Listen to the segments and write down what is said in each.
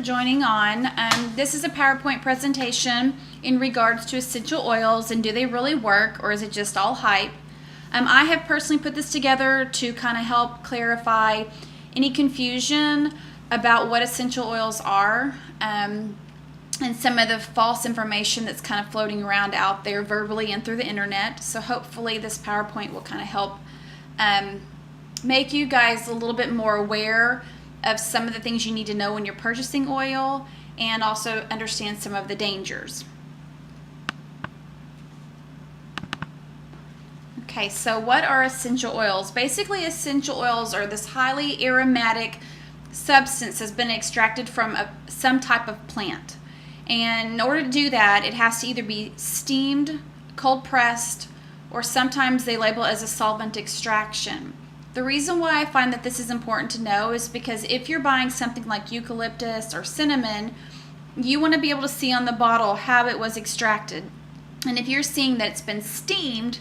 Joining on. This is a PowerPoint presentation in regards to essential oils and do they really work or is it just all hype? I have personally put this together to kind of help clarify any confusion about what essential oils are and some of the false information that's kind of floating around out there verbally and through the internet. So hopefully this PowerPoint will kind of help make you guys a little bit more aware of some of the things you need to know when you're purchasing oil and also understand some of the dangers. Okay, so what are essential oils? Basically, essential oils are this highly aromatic substance that's been extracted from some type of plant. And in order to do that, it has to either be steamed, cold pressed, or sometimes they label it as a solvent extraction. The reason why I find that this is important to know is because if you're buying something like eucalyptus or cinnamon, you want to be able to see on the bottle how it was extracted. And if you're seeing that it's been steamed,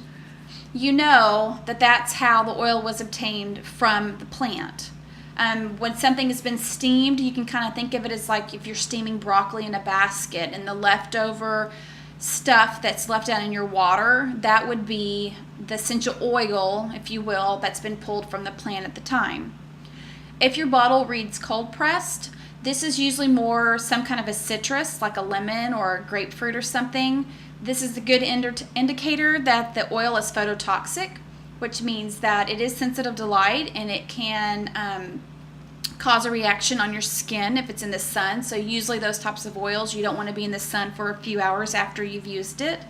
you know that that's how the oil was obtained from the plant. When something has been steamed, you can kind of think of it as like if you're steaming broccoli in a basket and the leftover stuff that's left out in your water, that would be the essential oil, if you will, that's been pulled from the plant at the time. If your bottle reads cold pressed, this is usually more some kind of a citrus like a lemon or a grapefruit or something. This is a good indicator that the oil is phototoxic, which means that it is sensitive to light and it can cause a reaction on your skin if it's in the sun. So usually those types of oils, you don't want to be in the sun for a few hours after you've used it.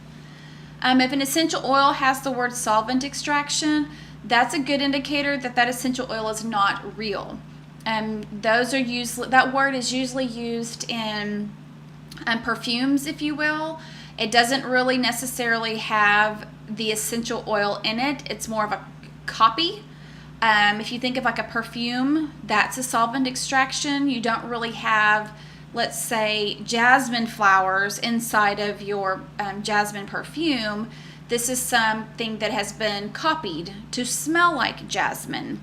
If an essential oil has the word solvent extraction, that's a good indicator that that essential oil is not real. That word is usually used in perfumes, if you will. It doesn't really necessarily have the essential oil in it. It's more of a copy. If you think of like a perfume, that's a solvent extraction. You don't really have, let's say, jasmine flowers inside of your jasmine perfume. This is something that has been copied to smell like jasmine.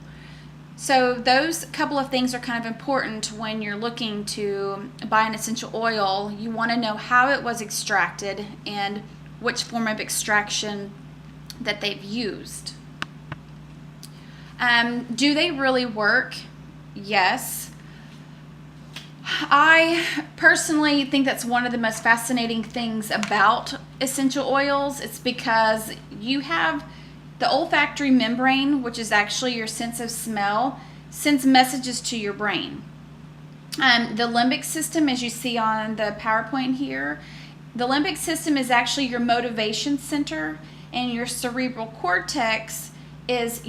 So those couple of things are kind of important when you're looking to buy an essential oil. You want to know how it was extracted and which form of extraction that they've used. Do they really work? Yes. I personally think that's one of the most fascinating things about essential oils. It's because you have the olfactory membrane, which is actually your sense of smell, sends messages to your brain. The limbic system, as you see on the PowerPoint here, the limbic system is actually your motivation center, and your cerebral cortex is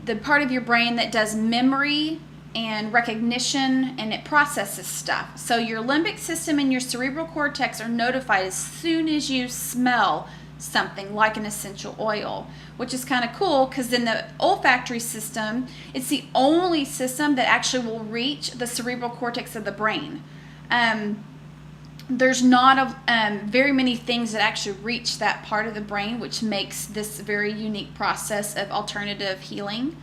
the part of your brain that does memory and recognition, and it processes stuff. So your limbic system and your cerebral cortex are notified as soon as you smell something like an essential oil, which is kind of cool because in the olfactory system, it's the only system that actually will reach the cerebral cortex of the brain. There's not very many things that actually reach that part of the brain, which makes this very unique process of alternative healing.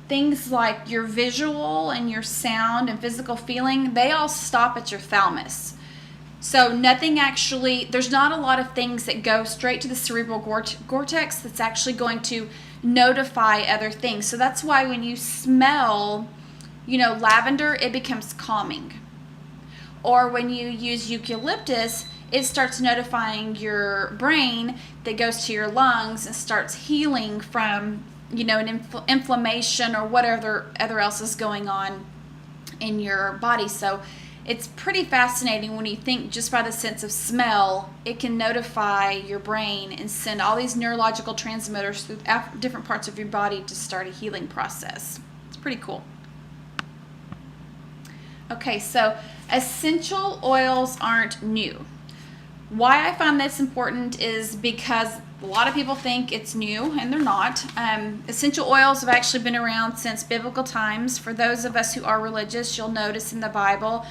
Things like your visual and your sound and physical feeling, they all stop at your thalamus. So there's not a lot of things that go straight to the cerebral cortex that's actually going to notify other things. So that's why when you smell, lavender, it becomes calming. Or when you use eucalyptus, it starts notifying your brain that goes to your lungs and starts healing from, an inflammation or whatever else is going on in your body. So it's pretty fascinating when you think just by the sense of smell, it can notify your brain and send all these neurological transmitters through different parts of your body to start a healing process. It's pretty cool. Okay, so essential oils aren't new. Why I find this important is because a lot of people think it's new, and they're not. Essential oils have actually been around since biblical times. For those of us who are religious, you'll notice in the Bible,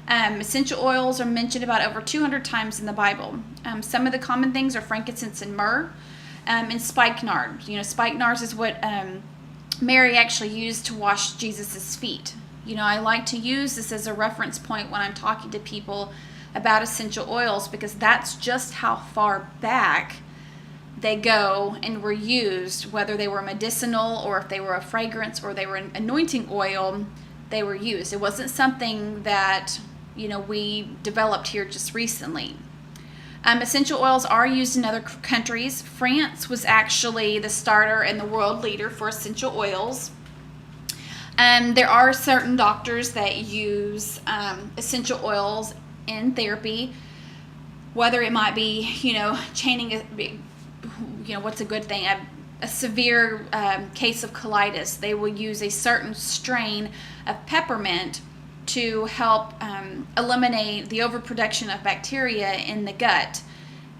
essential oils are mentioned about over 200 times in the Bible. Some of the common things are frankincense and myrrh, and spikenard. Spikenard is what Mary actually used to wash Jesus' feet. I like to use this as a reference point when I'm talking to people about essential oils, because that's just how far back they go and were used, whether they were medicinal or if they were a fragrance or they were an anointing oil, they were used. It wasn't something that, we developed here just recently. Essential oils are used in other countries. France was actually the starter and the world leader for essential oils. There are certain doctors that use essential oils in therapy, whether it might be, chaining, what's a good thing? A severe case of colitis. They will use a certain strain of peppermint to help eliminate the overproduction of bacteria in the gut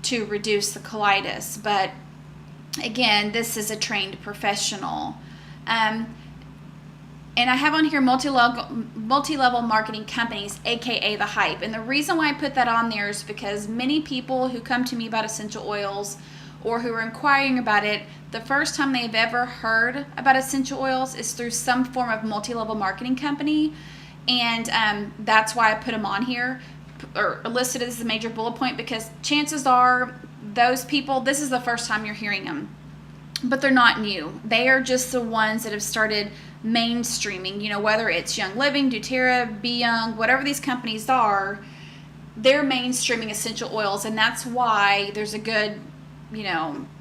to reduce the colitis. But again, this is a trained professional. And I have on here multi-level marketing companies, aka the hype. And the reason why I put that on there is because many people who come to me about essential oils or who are inquiring about it, the first time they've ever heard about essential oils is through some form of multi-level marketing company. And that's why I put them on here or listed as a major bullet point, because chances are those people, this is the first time you're hearing them. But they're not new. They are just the ones that have started mainstreaming, whether it's Young Living, doTERRA, Be Young, whatever these companies are, they're mainstreaming essential oils. And that's why there's a good,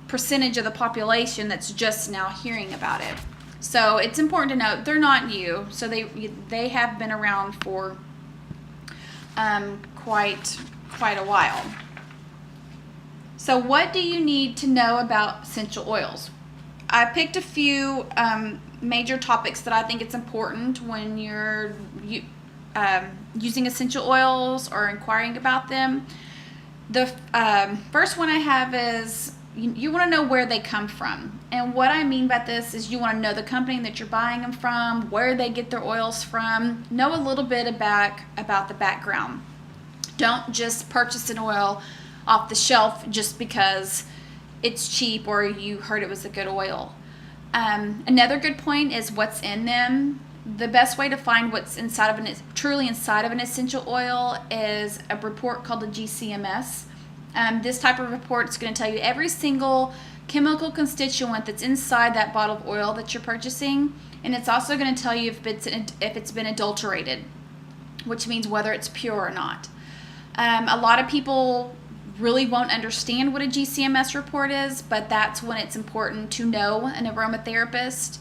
percentage of the population that's just now hearing about it. So it's important to note they're not new. So they have been around for quite a while. So what do you need to know about essential oils? I picked a few major topics that I think it's important when you're using essential oils or inquiring about them. The first one I have is you want to know where they come from. And what I mean by this is you want to know the company that you're buying them from, where they get their oils from, know a little bit about the background. Don't just purchase an oil off the shelf just because it's cheap or you heard it was a good oil. Another good point is what's in them. The best way to find what's truly inside of an essential oil is a report called the GCMS. This type of report is going to tell you every single chemical constituent that's inside that bottle of oil that you're purchasing, and it's also going to tell you if it's been adulterated, which means whether it's pure or not. A lot of people really won't understand what a GCMS report is, but that's when it's important to know an aromatherapist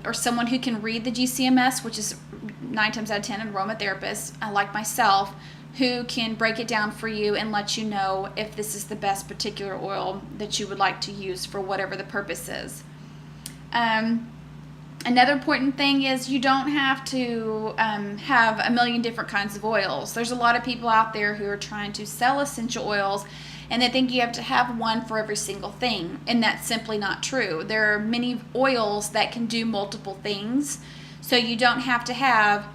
or someone who can read the GCMS, which is 9 times out of 10 an aromatherapist, like myself, who can break it down for you and let you know if this is the best particular oil that you would like to use for whatever the purpose is. Another important thing is you don't have to have a million different kinds of oils. There's a lot of people out there who are trying to sell essential oils and they think you have to have one for every single thing, and that's simply not true. There are many oils that can do multiple things, so you don't have to have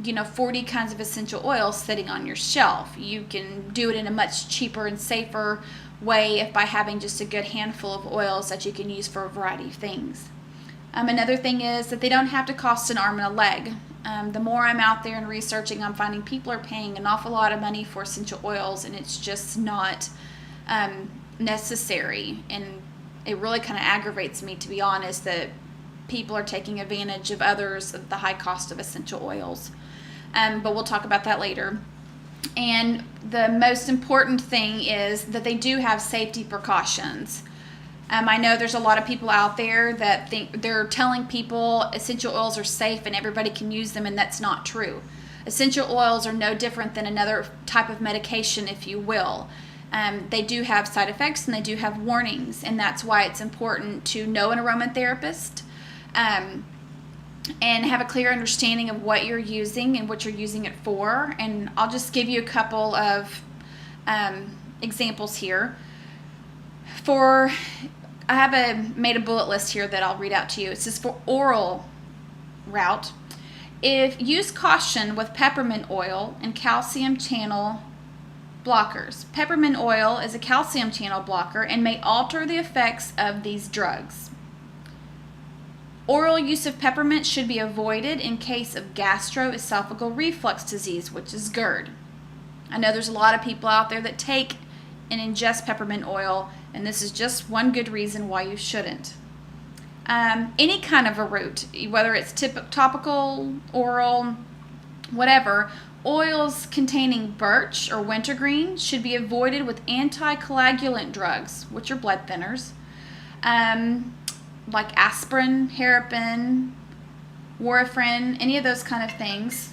40 kinds of essential oils sitting on your shelf. You can do it in a much cheaper and safer way by having just a good handful of oils that you can use for a variety of things. Another thing is that they don't have to cost an arm and a leg. The more I'm out there and researching, I'm finding people are paying an awful lot of money for essential oils, and it's just not necessary. And it really kind of aggravates me, to be honest, that people are taking advantage of others of the high cost of essential oils. But we'll talk about that later. And the most important thing is that they do have safety precautions. I know there's a lot of people out there that think they're telling people essential oils are safe and everybody can use them, and that's not true. Essential oils are no different than another type of medication, if you will. They do have side effects and they do have warnings, and that's why it's important to know an aromatherapist and have a clear understanding of what you're using and what you're using it for. And I'll just give you a couple of examples here. I have made a bullet list here that I'll read out to you. It says for oral route, use caution with peppermint oil and calcium channel blockers. Peppermint oil is a calcium channel blocker and may alter the effects of these drugs. Oral use of peppermint should be avoided in case of gastroesophageal reflux disease, which is GERD. I know there's a lot of people out there that take and ingest peppermint oil, and this is just one good reason why you shouldn't. Any kind of a root, whether it's topical, oral, whatever, oils containing birch or wintergreen should be avoided with anticoagulant drugs, which are blood thinners, like aspirin, hairpin, warfarin, any of those kind of things.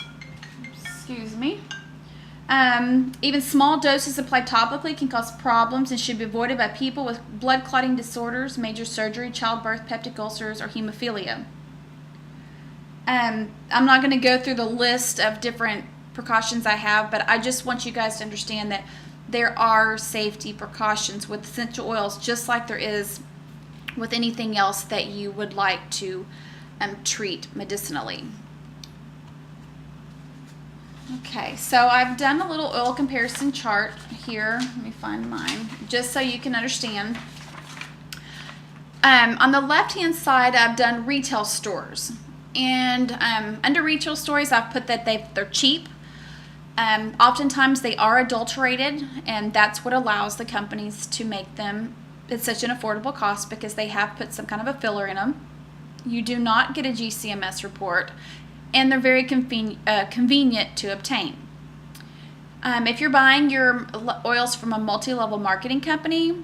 Excuse me. Even small doses applied topically can cause problems and should be avoided by people with blood clotting disorders, major surgery, childbirth, peptic ulcers, or hemophilia. I'm not going to go through the list of different precautions I have, but I just want you guys to understand that there are safety precautions with essential oils, just like there is with anything else that you would like to treat medicinally. Okay, so I've done a little oil comparison chart here. Let me find mine, just so you can understand. On the left-hand side, I've done retail stores. And under retail stores, I've put that they're cheap. Oftentimes, they are adulterated, and that's what allows the companies to make them at such an affordable cost, because they have put some kind of a filler in them. You do not get a GCMS report, and they're very convenient to obtain. If you're buying your oils from a multi-level marketing company,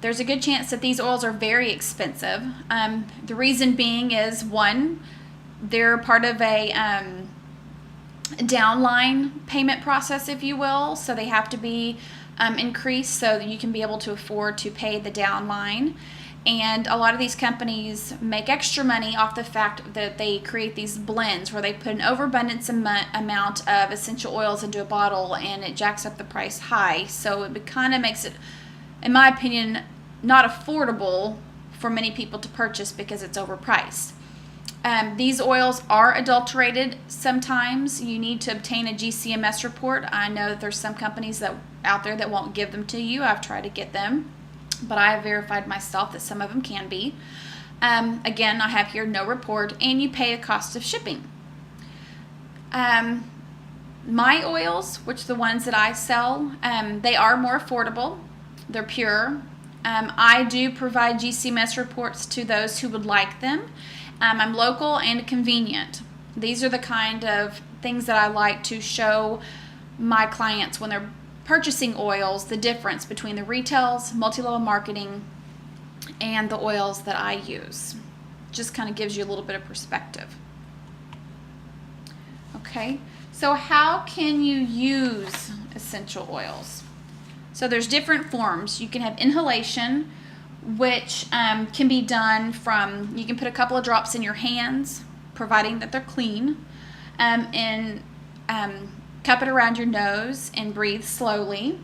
there's a good chance that these oils are very expensive. The reason being is, one, they're part of a downline payment process, if you will, so they have to be increased so that you can be able to afford to pay the downline. And a lot of these companies make extra money off the fact that they create these blends where they put an overabundance amount of essential oils into a bottle, and it jacks up the price high. So it kind of makes it, in my opinion, not affordable for many people to purchase because it's overpriced. These oils are adulterated sometimes. You need to obtain a GCMS report. I know that there's some companies out there that won't give them to you. I've tried to get them, but I have verified myself that some of them can be. Again, I have here no report, and you pay a cost of shipping. My oils, which are the ones that I sell, they are more affordable. They're pure. I do provide GCMS reports to those who would like them. I'm local and convenient. These are the kind of things that I like to show my clients when they're purchasing oils, the difference between the retails, multi-level marketing, and the oils that I use. Just kind of gives you a little bit of perspective. Okay, so how can you use essential oils? So there's different forms. You can have inhalation, which can be done from, you can put a couple of drops in your hands, providing that they're clean, and cup it around your nose and breathe slowly.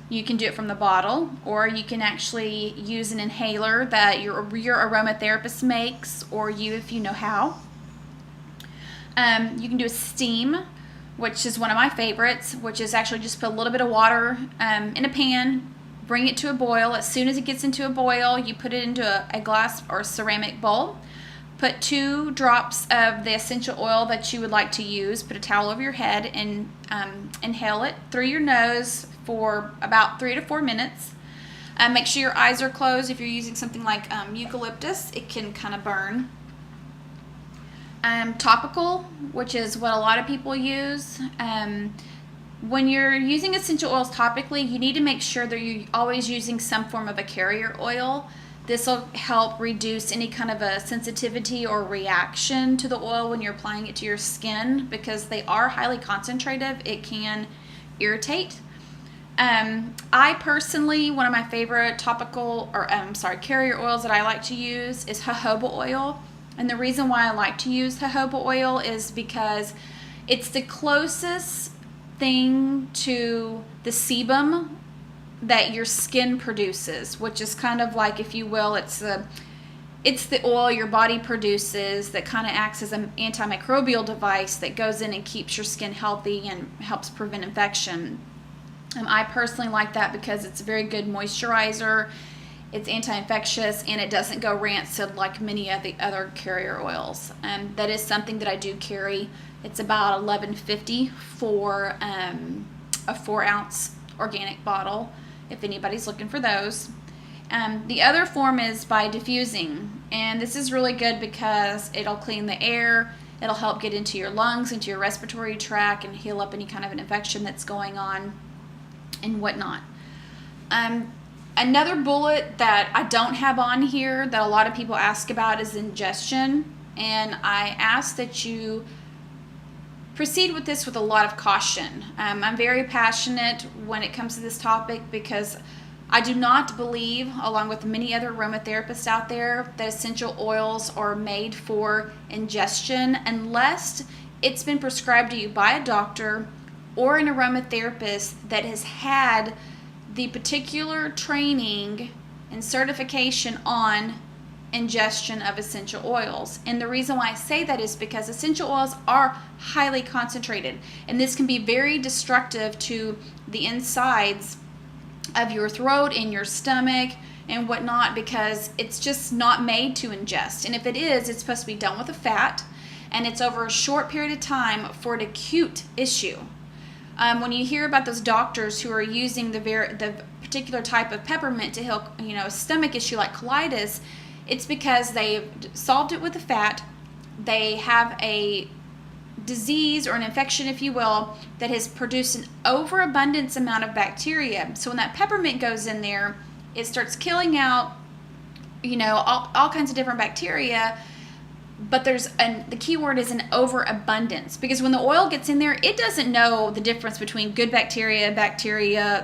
You can do it from the bottle, or you can actually use an inhaler that your aromatherapist makes, or you, if you know how. You can do a steam, which is one of my favorites, which is actually just put a little bit of water in a pan, bring it to a boil. As soon as it gets into a boil, you put it into a glass or a ceramic bowl. Put 2 drops of the essential oil that you would like to use. Put a towel over your head and inhale it through your nose for about 3 to 4 minutes. Make sure your eyes are closed. If you're using something like eucalyptus, it can kind of burn. Topical, which is what a lot of people use. When you're using essential oils topically, you need to make sure that you're always using some form of a carrier oil. This will help reduce any kind of a sensitivity or reaction to the oil when you're applying it to your skin, because they are highly concentrated. It can irritate. I personally, one of my favorite carrier oils that I like to use is jojoba oil. And the reason why I like to use jojoba oil is because it's the closest thing to the sebum that your skin produces, which is kind of like, if you will, it's the oil your body produces that kind of acts as an antimicrobial device that goes in and keeps your skin healthy and helps prevent infection. I personally like that because it's a very good moisturizer, It's anti-infectious, and it doesn't go rancid like many of the other carrier oils. That is something that I do carry. It's about $11.50 for a 4-ounce organic bottle, if anybody's looking for those. The other form is by diffusing, and this is really good because it'll clean the air. It'll help get into your lungs, into your respiratory tract, and heal up any kind of an infection that's going on and whatnot. Another bullet that I don't have on here that a lot of people ask about is ingestion, and I ask that you proceed with this with a lot of caution. I'm very passionate when it comes to this topic because I do not believe, along with many other aromatherapists out there, that essential oils are made for ingestion unless it's been prescribed to you by a doctor or an aromatherapist that has had the particular training and certification on ingestion of essential oils. And the reason why I say that is because essential oils are highly concentrated, and this can be very destructive to the insides of your throat and your stomach and whatnot, because it's just not made to ingest. And if it is, it's supposed to be done with a fat, and it's over a short period of time for an acute issue. When you hear about those doctors who are using the particular type of peppermint to heal, a stomach issue like colitis, it's because they've solved it with a fat. They have a disease or an infection, if you will, that has produced an overabundance amount of bacteria. So when that peppermint goes in there, it starts killing out, all kinds of different bacteria. But the key word is an overabundance, because when the oil gets in there, it doesn't know the difference between good bacteria,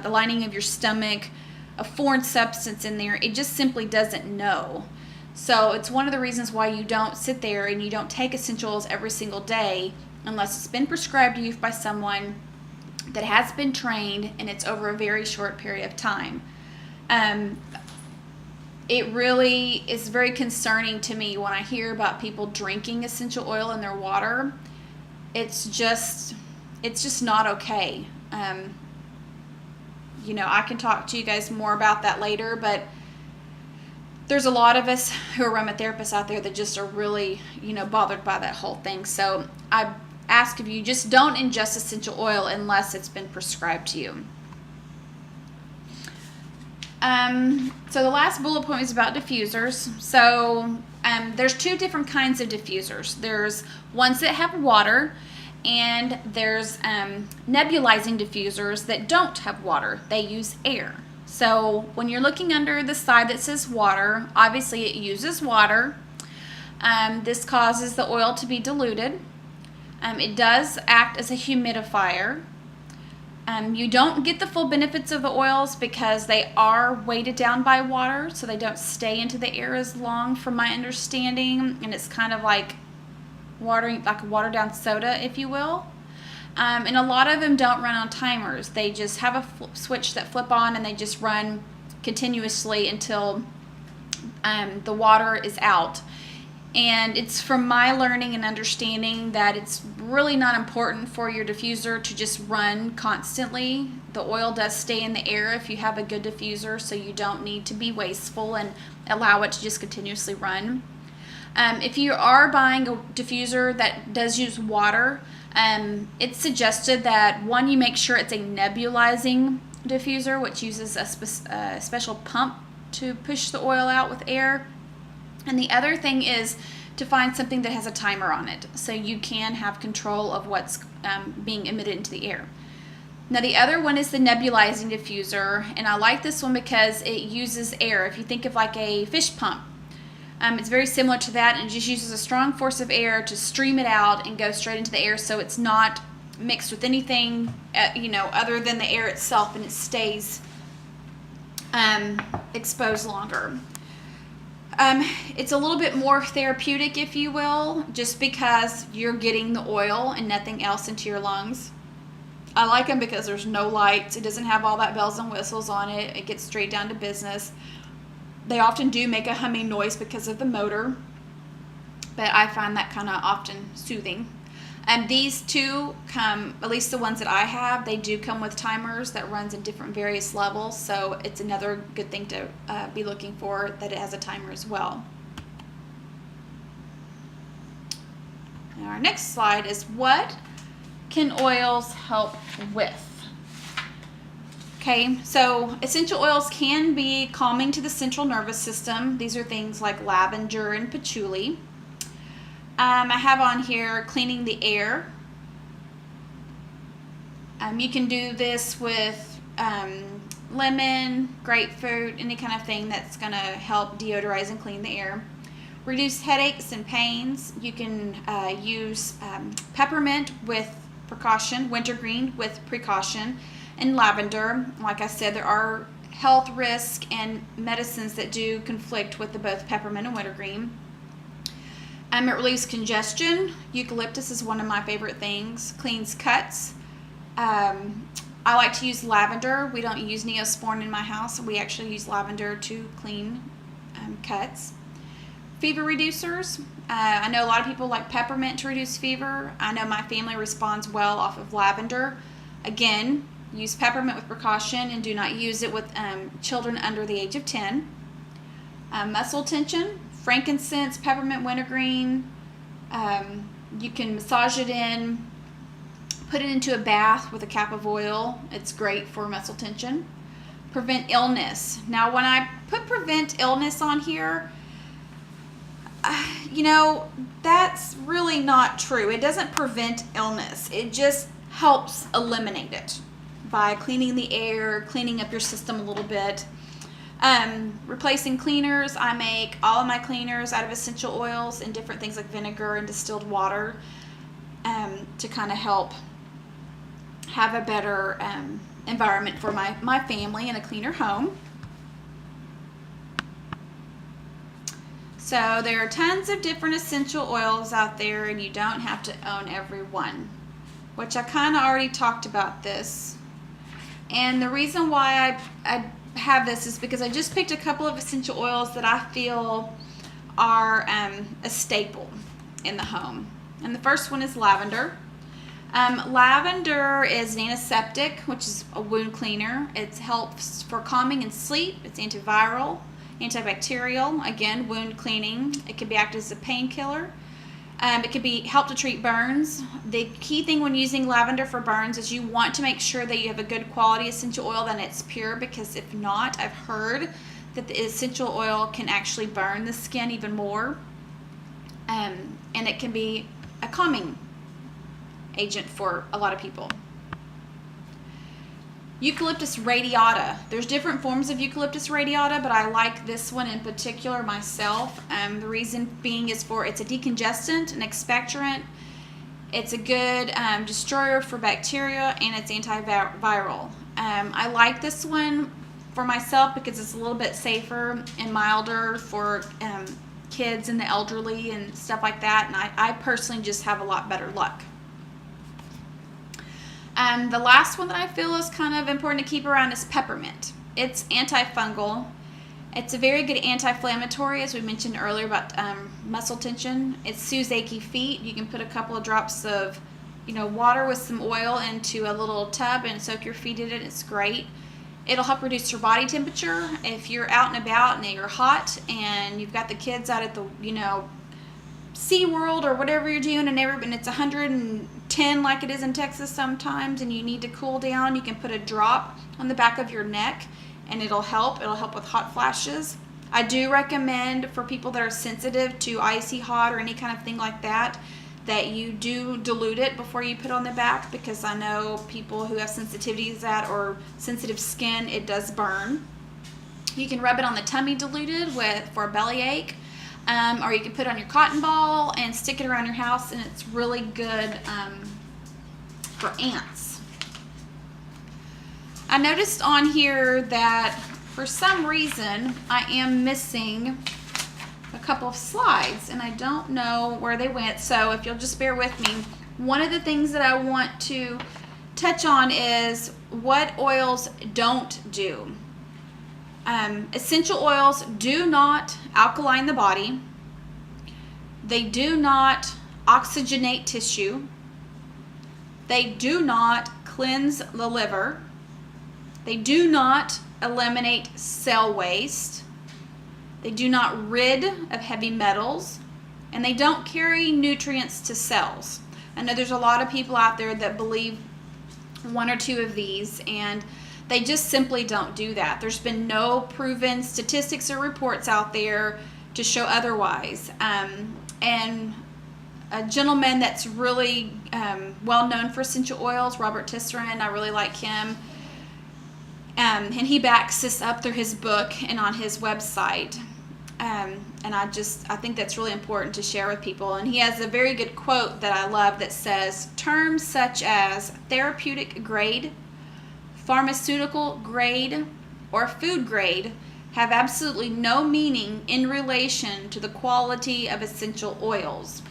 the lining of your stomach, a foreign substance in there. It just simply doesn't know. So it's one of the reasons why you don't sit there and you don't take essential oils every single day unless it's been prescribed to you by someone that has been trained, and it's over a very short period of time. It really is very concerning to me when I hear about people drinking essential oil in their water. It's just not okay. I can talk to you guys more about that later, but there's a lot of us who are aromatherapists out there that just are really, bothered by that whole thing. So I ask of you, just don't ingest essential oil unless it's been prescribed to you. So the last bullet point is about diffusers. So there's 2 different kinds of diffusers. There's ones that have water, and there's nebulizing diffusers that don't have water. They use air. So when you're looking under the side that says water, obviously it uses water. This causes the oil to be diluted. It does act as a humidifier. You don't get the full benefits of the oils because they are weighted down by water, so they don't stay into the air as long, from my understanding, and it's kind of like a watered down soda, if you will. And a lot of them don't run on timers. They just have a switch that flip on, and they just run continuously until the water is out. And it's from my learning and understanding that it's really not important for your diffuser to just run constantly. The oil does stay in the air if you have a good diffuser, so you don't need to be wasteful and allow it to just continuously run. If you are buying a diffuser that does use water, it's suggested that, one, you make sure it's a nebulizing diffuser, which uses a special pump to push the oil out with air. And the other thing is to find something that has a timer on it, so you can have control of what's being emitted into the air. Now the other one is the nebulizing diffuser, and I like this one because it uses air. If you think of like a fish pump, it's very similar to that, and it just uses a strong force of air to stream it out and go straight into the air, so it's not mixed with anything other than the air itself, and it stays exposed longer. It's a little bit more therapeutic, if you will, just because you're getting the oil and nothing else into your lungs. I like them because there's no lights. It doesn't have all that bells and whistles on it. It gets straight down to business. They often do make a humming noise because of the motor, but I find that kind of often soothing. And these two come, at least the ones that I have, they do come with timers that runs in different various levels. So it's another good thing to be looking for, that it has a timer as well. Now our next slide is, what can oils help with? Okay, so essential oils can be calming to the central nervous system. These are things like lavender and patchouli. I have on here cleaning the air. You can do this with lemon, grapefruit, any kind of thing that's going to help deodorize and clean the air. Reduce headaches and pains. You can use peppermint with precaution, wintergreen with precaution, and lavender. Like I said, there are health risks and medicines that do conflict with the both peppermint and wintergreen. It relieves congestion. Eucalyptus is one of my favorite things. Cleans cuts. I like to use lavender. We don't use Neosporin in my house. We actually use lavender to clean cuts. Fever reducers. I know a lot of people like peppermint to reduce fever. I know my family responds well off of lavender. Again, use peppermint with precaution and do not use it with children under the age of 10. Muscle tension. Frankincense, peppermint, wintergreen. You can massage it in, put it into a bath with a cap of oil. It's great for muscle tension. Prevent illness. Now, when I put prevent illness on here, that's really not true. It doesn't prevent illness. It just helps eliminate it by cleaning the air, cleaning up your system a little bit. Replacing cleaners. I make all of my cleaners out of essential oils and different things like vinegar and distilled water to kind of help have a better environment for my family and a cleaner home. So there are tons of different essential oils out there, and you don't have to own every one, which I kind of already talked about this. And the reason why I have this is because I just picked a couple of essential oils that I feel are a staple in the home. And the first one is lavender. Lavender is an antiseptic, which is a wound cleaner. It helps for calming and sleep. It's antiviral, antibacterial, again, wound cleaning. It can be acted as a painkiller. It could be help to treat burns. The key thing when using lavender for burns is you want to make sure that you have a good quality essential oil, and it's pure, because if not, I've heard that the essential oil can actually burn the skin even more. And it can be a calming agent for a lot of people. Eucalyptus radiata. There's different forms of Eucalyptus radiata, but I like this one in particular myself. The reason being is it's a decongestant, an expectorant. It's a good destroyer for bacteria, and it's antiviral. I like this one for myself because it's a little bit safer and milder for kids and the elderly and stuff like that, and I personally just have a lot better luck. The last one that I feel is kind of important to keep around is peppermint. It's antifungal. It's a very good anti-inflammatory, as we mentioned earlier about muscle tension. It soothes achy feet. You can put a couple of drops of water with some oil into a little tub and soak your feet in it. It's great. It'll help reduce your body temperature. If you're out and about and you're hot and you've got the kids out at the SeaWorld or whatever you're doing, and it's 110 like it is in Texas sometimes, and you need to cool down, you can put a drop on the back of your neck and it'll help. It'll help with hot flashes. I do recommend for people that are sensitive to icy hot or any kind of thing like that you do dilute it before you put on the back, because I know people who have sensitivities or sensitive skin, it does burn. You can rub it on the tummy diluted for a bellyache. Or you can put it on your cotton ball and stick it around your house, and it's really good for ants. I noticed on here that for some reason I am missing a couple of slides, and I don't know where they went, so if you'll just bear with me. One of the things that I want to touch on is what oils don't do. Essential oils do not alkaline the body. They do not oxygenate tissue. They do not cleanse the liver. They do not eliminate cell waste. They do not rid of heavy metals. And they don't carry nutrients to cells. I know there's a lot of people out there that believe one or two of these, and they just simply don't do that. There's been no proven statistics or reports out there to show otherwise. And a gentleman that's really well known for essential oils, Robert Tisserand, I really like him. And he backs this up through his book and on his website. And I think that's really important to share with people. And he has a very good quote that I love that says, terms such as therapeutic grade, pharmaceutical grade, or food grade have absolutely no meaning in relation to the quality of essential oils.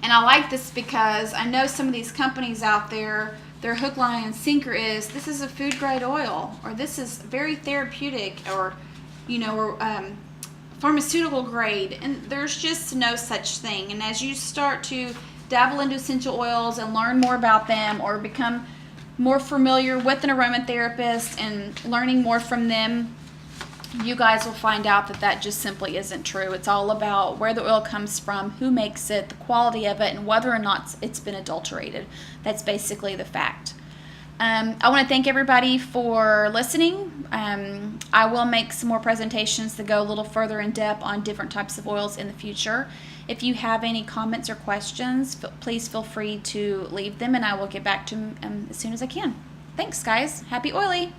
And I like this because I know some of these companies out there, their hook, line, and sinker is, this is a food grade oil, or this is very therapeutic, or, pharmaceutical grade, and there's just no such thing. And as you start to dabble into essential oils and learn more about them, or become more familiar with an aromatherapist and learning more from them, you guys will find out that just simply isn't true. It's all about where the oil comes from, who makes it, the quality of it, and whether or not it's been adulterated. That's basically the fact. I want to thank everybody for listening. I will make some more presentations that go a little further in depth on different types of oils in the future. If you have any comments or questions, please feel free to leave them, and I will get back to them as soon as I can. Thanks, guys. Happy oily!